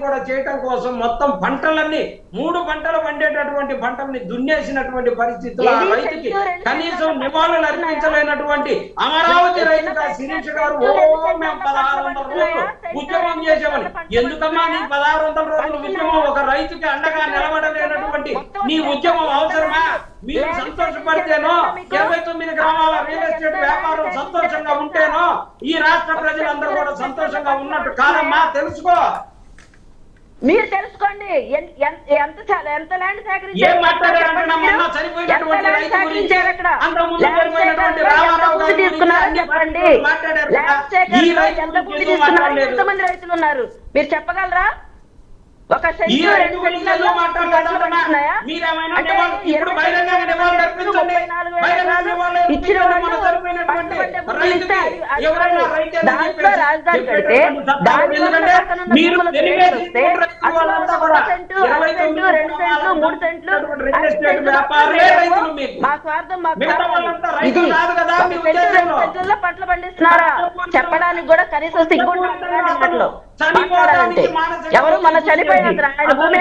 కూడా చేయటం కోసం మొత్తం పంటలన్నీ 3 పంటలు పండేటటువంటి పంటల్ని దున్నేసినటువంటి పరిస్థితుల్లో ఆ రైతుకి కనీసం నివాళులు అర్పించలేనటువంటి అమరావతి రైతుగా శిరీష్ గారు మేము 1600 రోజులు ఉద్యమం చేసామని. ఎందుకమ్మా నీ 1600 రోజుల ఉద్యమం ఒక రైతుకి అండగా నిలబడలేనటువంటి నీ ఉద్యమం అవసరమా? మీరు సంతోషపడితేనో 29 గ్రామాల రియల్ ఎస్టేట్ వ్యాపారం సంతోషంగా ఉంటేనో ఈ రాష్ట్ర ప్రజలందరూ కూడా సంతోషంగా ఉన్నట్టు కాదమ్మా. తెలుసుకో, మీరు తెలుసుకోండి. ఎంత ల్యాండ్ సేకరించారు చెప్పండి. ల్యాండ్ సేకరణ ఎంత భూమి తీసుకున్నారు, ఎంతమంది రైతులు ఉన్నారు మీరు చెప్పగలరా? ఒక సెంటు 2 సెంట్లలో ఇచ్చిన దాంట్లో రాజధాని కడితే దాంట్లో మా స్వార్థం ఇది పంటలు పండిస్తున్నారా చెప్పడానికి కూడా కనీసం సిగ్గుంటారు. మాట్లాడాలంటే ఎవరు మన చనిపోయినంత ఆయన భూమి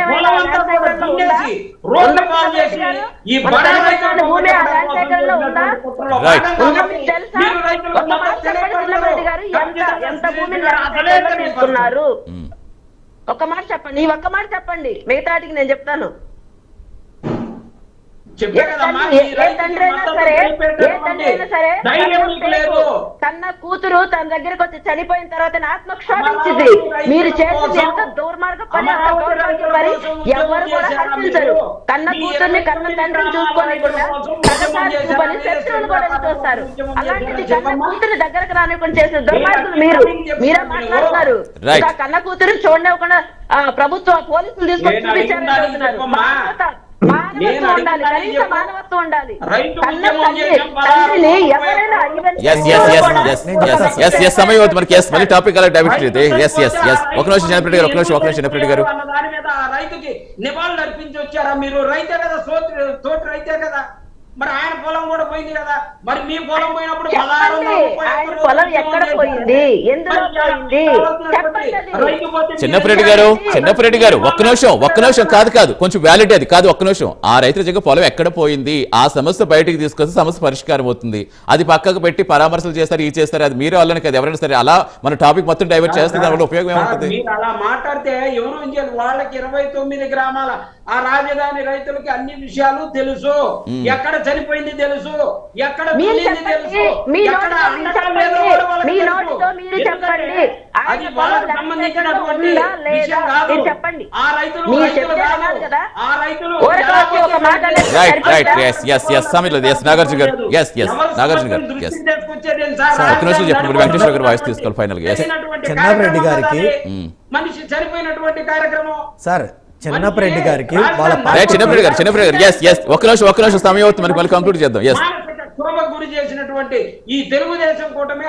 భూమి ల్యాండ్ సేకరణలో ఉందా? తెలుసా? ఒక మాట చెప్పండి చిన్నరెడ్డి గారు, ఎంత భూమిని తీసుకున్నారు? ఒక మాట చెప్పండి, ఈ ఒక్క మాట చెప్పండి, మిగతాటికి నేను చెప్తాను. కన్న కూతురు తన దగ్గరకు వచ్చి చనిపోయిన తర్వాత ఆత్మ క్షోభించింది. మీరు చేసింది ఎంత దుర్మార్గ పని, మరి ఎవరు కూడా హర్షించరు. కన్న కూతుర్ని కన్న తండ్రిని చూసుకోలేకుండా కన్నసారి శత్రువులు కూడా చూస్తారు. అలాంటిది కన్న కూతురు దగ్గరకు రానివ్వకుండా చేసిన దుర్మార్గులు మీరే మాట్లాడుతున్నారు. కన్న కూతురు చూడనివ్వకుండా ప్రభుత్వం పోలీసులు తీసుకొని చూపించారు. మానవత్వం ఉండాలి. రైతుకి నివాళులు అర్పించి వచ్చారా మీరు? రైతే కదా, తోటి రైతే కదా, మరి ఆయన పొలం కూడా పోయింది కదా. మరి మీ పొలం పోయినప్పుడు పొలం ఎక్కడ పోయింది, ఎందులో పోయింది? చిన్నపరెడ్డి గారు ఒక్క నిమిషం కాదు కొంచెం వ్యాలిటీ అది కాదు. ఒక్క నిమిషం, ఆ రైతుల దగ్గర పొలం ఎక్కడ పోయింది, ఆ సమస్య బయటికి తీసుకొస్తే సమస్య పరిష్కారం అవుతుంది. అది పక్కకు పెట్టి పరామర్శలు చేస్తారు, ఈ చేస్తారు, అది మీరే వాళ్ళని కదా ఎవరైనా సరే. అలా మన టాపిక్ మొత్తం డైవర్ట్ చేస్తే దానివల్ల ఉపయోగం ఏముంటుంది? అలా మాట్లాడితే ఎవరు వాళ్ళకి 29 గ్రామాల ఆ రాజధాని రైతులకి అన్ని విషయాలు తెలుసు. ఎక్కడ చనిపోయింది తెలుసు, ఎక్కడ తెలుసు, ఎక్కడ అండటం లేదో అది వాళ్ళకి సంబంధించినటువంటి విషయం కాదు. ఆ రైతులు ఆ రైతులు వెంకటేశ్వర గారు వాయిస్ తీసుకోవాలి ఫైనల్ గా. చిన్నపరెడ్డి గారికి మనిషి చనిపోయినటువంటి కార్యక్రమం సార్, చిన్నపరెడ్డి గారికి చిన్నపరెడ్డి గారు ఒక్క నిమిషం సమయం అవుతుంది, మనకి మళ్ళీ కంప్లీట్ చేద్దాం. గురి చేసినటువంటి ఈ తెలుగుదేశం కూటమి